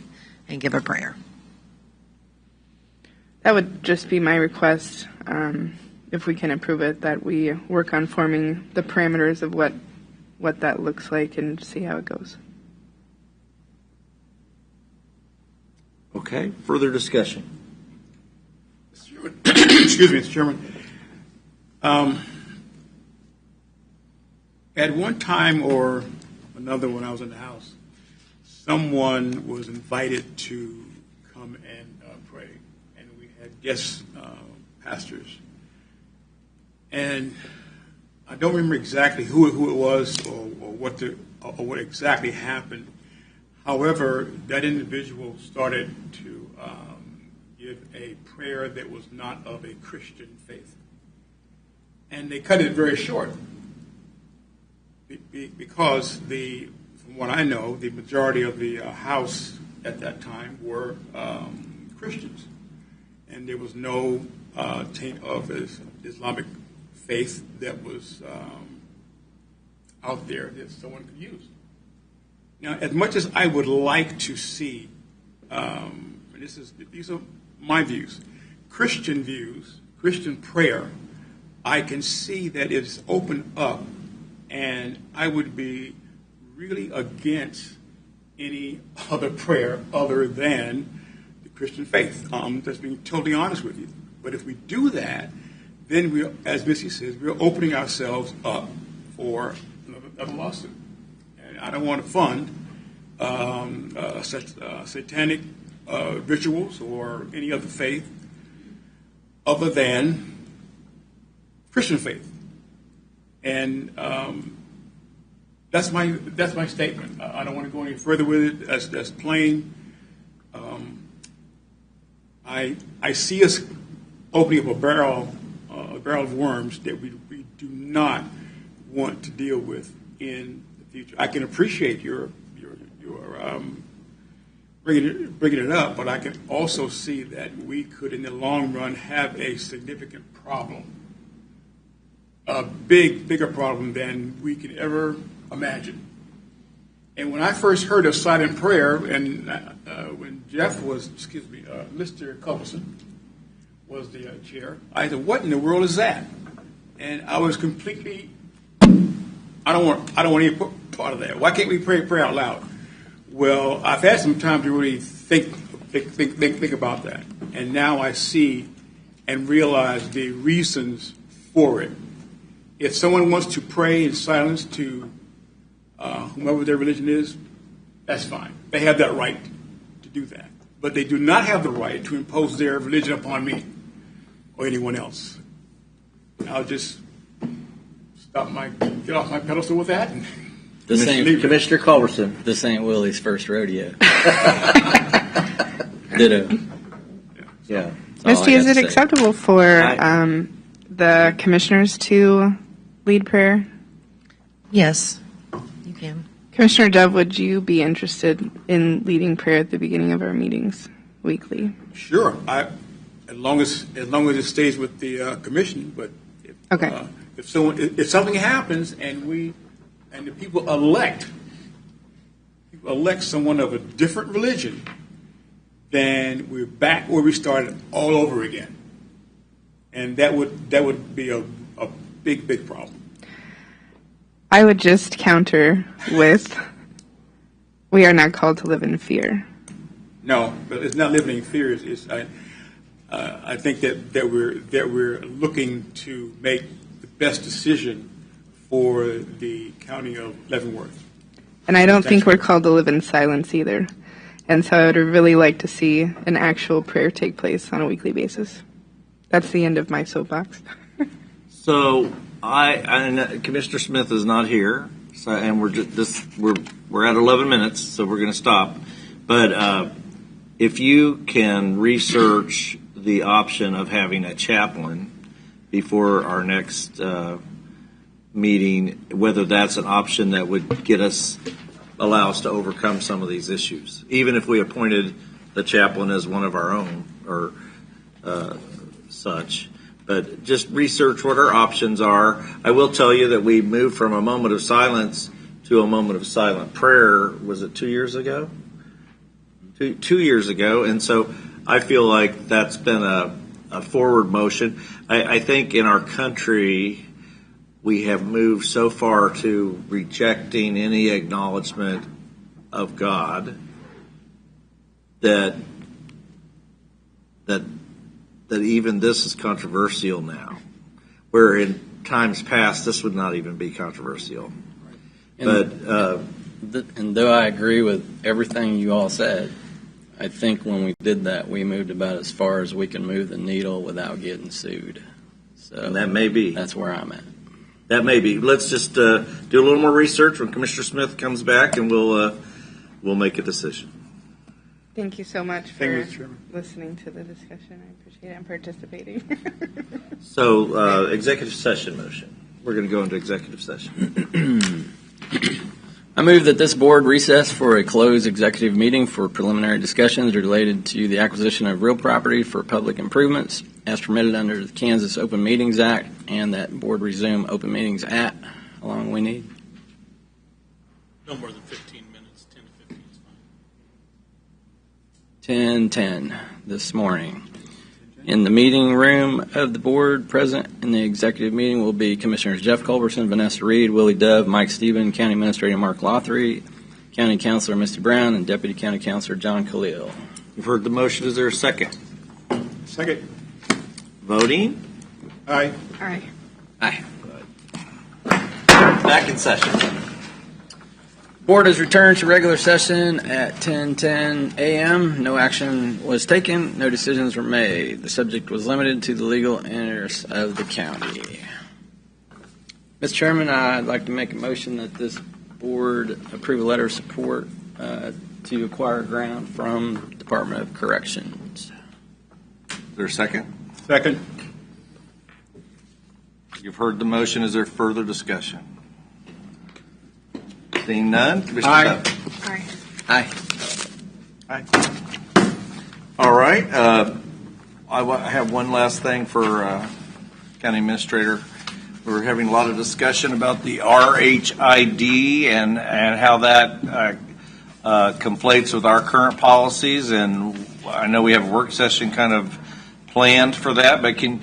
and give a prayer. That would just be my request, if we can approve it, that we work on forming the parameters of what that looks like and see how it goes. Okay, further discussion. Excuse me, Mr. Chairman. At one time or another when I was in the House, someone was invited to come and pray, and we had guest pastors. And I don't remember exactly who it was or what exactly happened. However, that individual started to give a prayer that was not of a Christian faith. And they cut it very short because from what I know, the majority of the House at that time were Christians. And there was no taint of Islamic faith that was out there that someone could use. Now, as much as I would like to see, and these are my views, Christian prayer, I can see that it's opened up, and I would be really against any other prayer other than the Christian faith. Just being totally honest with you. But if we do that, then we, as Missy says, we're opening ourselves up for another lawsuit. And I don't want to fund such satanic rituals or any other faith other than Christian faith. And that's my statement. I don't want to go any further with it. That's plain. I see us opening up a barrel of worms that we do not want to deal with in the future. I can appreciate your bringing it up, but I can also see that we could, in the long run, have a significant problem, a bigger problem than we could ever imagine. And when I first heard of silent prayer, and when Jeff was, Mr. Culberson was the chair, I said, "What in the world is that?" And I was completely, I don't want any part of that. Why can't we pray out loud? Well, I've had some time to really think about that, and now I see and realize the reasons for it. If someone wants to pray in silence to whomever their religion is, that's fine. They have that right to do that, but they do not have the right to impose their religion upon me or anyone else. I'll just get off my pedestal with that. Commissioner Culberson. This ain't Willie's first rodeo. Ditto. Yeah. Misty, is it acceptable for the commissioners to lead prayer? Yes, you can. Commissioner Dove, would you be interested in leading prayer at the beginning of our meetings weekly? Sure, as long as it stays with the commission. But if if something happens and the people elect someone of a different religion, then we're back where we started all over again, and that would be a big problem. I would just counter with, we are not called to live in fear. No, but it's not living in fear. I think that we're looking to make the best decision for the county of Leavenworth. And I don't think we're called to live in silence either. And so I would really like to see an actual prayer take place on a weekly basis. That's the end of my soapbox. So and Commissioner Smith is not here, so, and we're at 11 minutes, so we're going to stop. But if you can research the option of having a chaplain before our next meeting, whether that's an option that would allow us to overcome some of these issues, even if we appointed the chaplain as one of our own or such. But just research what our options are. I will tell you that we moved from a moment of silence to a moment of silent prayer. Was it 2 years ago? 2 years ago. And so I feel like that's been a forward motion. I think in our country, we have moved so far to rejecting any acknowledgement of God that even this is controversial now, where in times past this would not even be controversial. And though I agree with everything you all said, I think when we did that, we moved about as far as we can move the needle without getting sued. So and that may be. That's where I'm at. That may be. Let's just do a little more research when Commissioner Smith comes back, and we'll make a decision. Thank you so much for listening to the discussion. I appreciate it and participating. So, executive session motion. We're going to go into executive session. I move that this board recess for a closed executive meeting for preliminary discussions related to the acquisition of real property for public improvements as permitted under the Kansas Open Meetings Act, and that board resume open meetings at, how long we need? No more than 15 minutes, 10 to 15 is fine. 10:10 this morning. In the meeting room of the board, present in the executive meeting will be Commissioners Jeff Culberson, Vanessa Reed, Willie Dove, Mike Stephen, County Administrator Mark Lothry, County Councilor Misty Brown, and Deputy County Councilor John Khalil. You've heard the motion. Is there a second? Second. Voting? Aye. Aye. Aye. Back in session. Board has returned to regular session at 10:10 a.m. No action was taken. No decisions were made. The subject was limited to the legal interests of the county. Mr. Chairman, I'd like to make a motion that this board approve a letter of support to acquire ground from Department of Corrections. Is there a second? Second. You've heard the motion. Is there further discussion? Seeing none, Commissioner Aye. Dove. Aye. Aye. Aye. All right. I have one last thing for County Administrator. We're having a lot of discussion about the RHID and how that conflates with our current policies, and I know we have a work session kind of planned for that, but can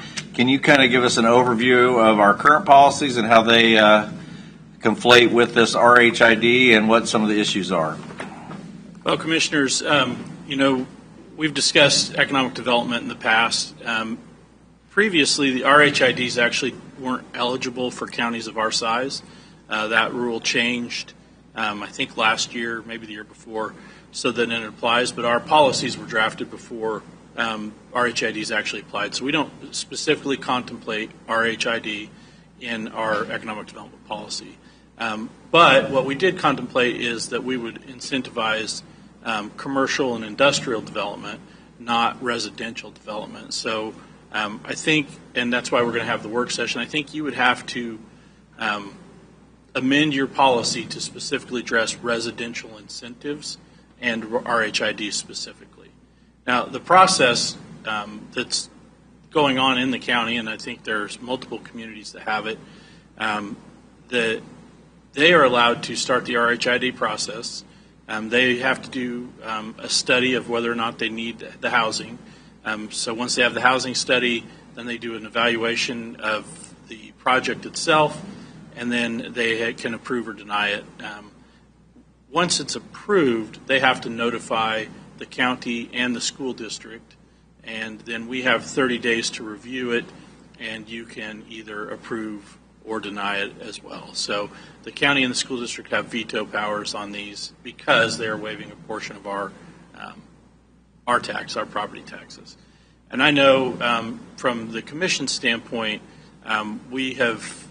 you kind of give us an overview of our current policies and how they conflate with this RHID and what some of the issues are? Well, Commissioners, we've discussed economic development in the past. Previously, the RHIDs actually weren't eligible for counties of our size. That rule changed, I think last year, maybe the year before, so that it applies. But our policies were drafted before RHIDs actually applied. So we don't specifically contemplate RHID in our economic development policy. But what we did contemplate is that we would incentivize commercial and industrial development, not residential development. So I think, and that's why we're going to have the work session, I think you would have to amend your policy to specifically address residential incentives and RHID specifically. Now, the process that's going on in the county, and I think there's multiple communities that have it, they are allowed to start the RHID process. They have to do a study of whether or not they need the housing. So once they have the housing study, then they do an evaluation of the project itself, and then they can approve or deny it. Once it's approved, they have to notify the county and the school district, and then we have 30 days to review it, and you can either approve or deny it as well. So the county and the school district have veto powers on these because they are waiving a portion of our tax, our property taxes. And I know from the commission standpoint, we have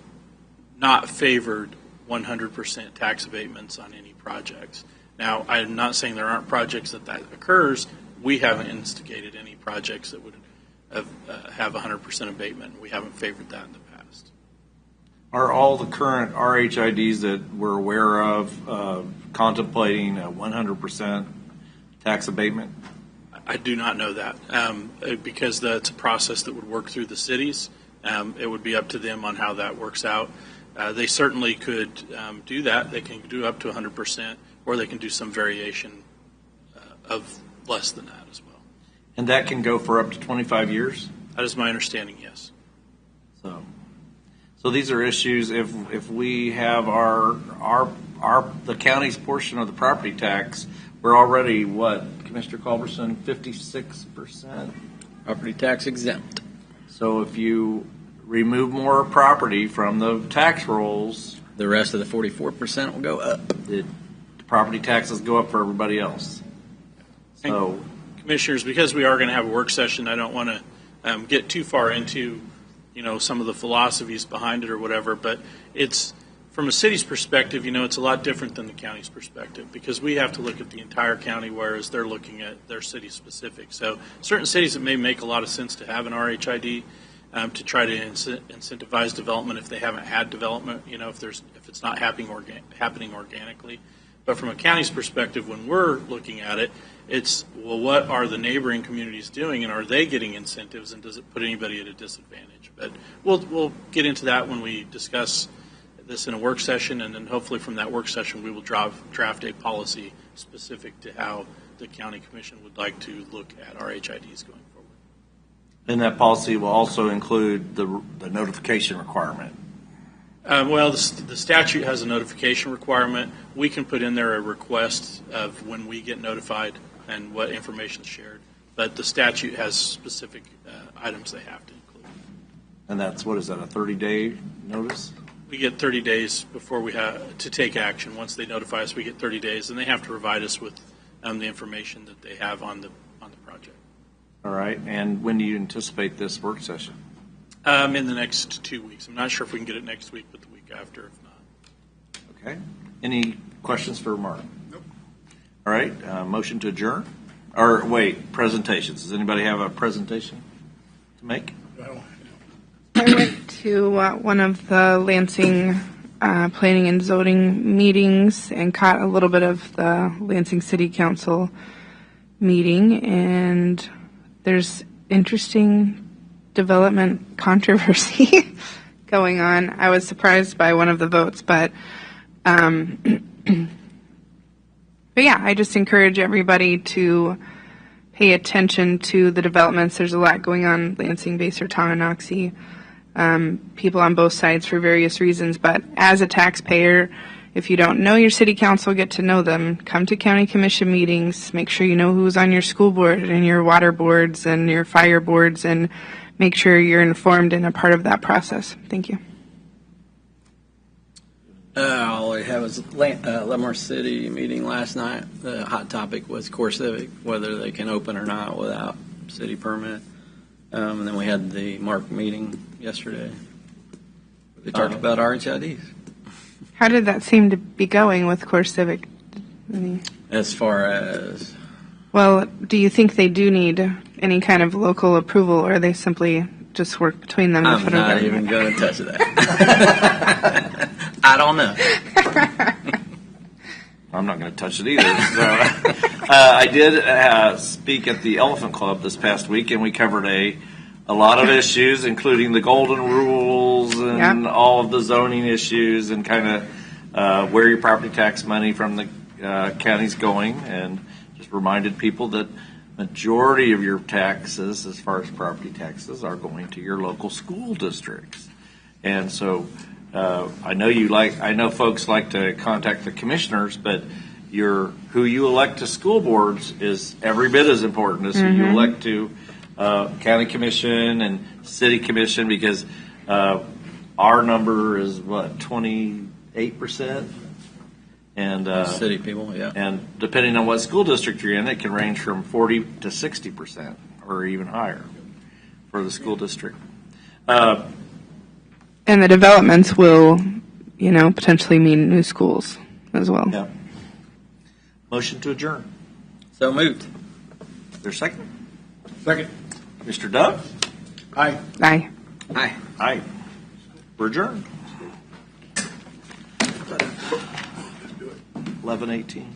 not favored 100% tax abatements on any projects. Now, I'm not saying there aren't projects that occurs. We haven't instigated any projects that would have 100% abatement. We haven't favored that in the past. Are all the current RHIDs that we're aware of contemplating a 100% tax abatement? I do not know that because that's a process that would work through the cities. It would be up to them on how that works out. They certainly could do that. They can do up to 100%, or they can do some variation of less than that as well. And that can go for up to 25 years? That is my understanding, yes. So these are issues. If we have the county's portion of the property tax, we're already Commissioner Culberson, 56% Property tax exempt. So if you remove more property from the tax rolls, The rest of the 44% will go up. the property taxes go up for everybody else. So, Commissioners, because we are going to have a work session, I don't want to get too far into, some of the philosophies behind it or whatever, but it's, from a city's perspective, it's a lot different than the county's perspective because we have to look at the entire county, whereas they're looking at their city specific. So certain cities, it may make a lot of sense to have an RHID to try to incentivize development if they haven't had development, if it's not happening organically. But from a county's perspective, when we're looking at it, it's, well, what are the neighboring communities doing, and are they getting incentives, and does it put anybody at a disadvantage? But we'll get into that when we discuss this in a work session, and then hopefully from that work session we will draft a policy specific to how the county commission would like to look at RHIDs going forward. and that policy will also include the notification requirement. Well, the statute has a notification requirement. We can put in there a request of when we get notified and what information is shared. But the statute has specific items they have to include. And that's, what is that, a 30-day notice? We get 30 days before we have to take action. Once they notify us, we get 30 days, and they have to provide us with the information that they have on the project. All right. And when do you anticipate this work session? In the next 2 weeks. I'm not sure if we can get it next week, but the week after, if not. Okay. Any questions for Mark? Nope. All right. Motion to adjourn? Or wait, presentations. Does anybody have a presentation to make? I went to one of the Lansing planning and zoning meetings and caught a little bit of the Lansing City Council meeting, and there's interesting development controversy going on. I was surprised by one of the votes, but yeah, I just encourage everybody to pay attention to the developments. There's a lot going on, Lansing, Basehor, Tonganoxie, people on both sides for various reasons. But as a taxpayer, if you don't know your city council, get to know them. Come to county commission meetings. Make sure you know who's on your school board and your water boards and your fire boards, and make sure you're informed and a part of that process. Thank you. All I have is Leavenworth City meeting last night. The hot topic was Core Civic, whether they can open or not without city permit. And then we had the Mark meeting yesterday. They talked about RHIDs. How did that seem to be going with Core Civic? As far as... Well, do you think they do need any kind of local approval, or they simply just work between them? I'm not even going to touch that. I don't know. I'm not going to touch it either. So, I did speak at the Elephant Club this past week, and we covered a lot of issues, including the golden rules and Yeah. all of the zoning issues and kind of where your property tax money from the county's going, and just reminded people that majority of your taxes, as far as property taxes, are going to your local school districts. And so I know folks like to contact the commissioners, but who you elect to school boards is every bit as important as who you elect to county commission and city commission, because our number is what, 28%? And City people, yeah. and depending on what school district you're in, it can range from 40 to 60% or even higher for the school district. And the developments will, potentially mean new schools as well. Yeah. Motion to adjourn. So moved. Is there a second? Second. Mr. Dove? Aye. Aye. Aye. Aye. We're adjourned. 11:18.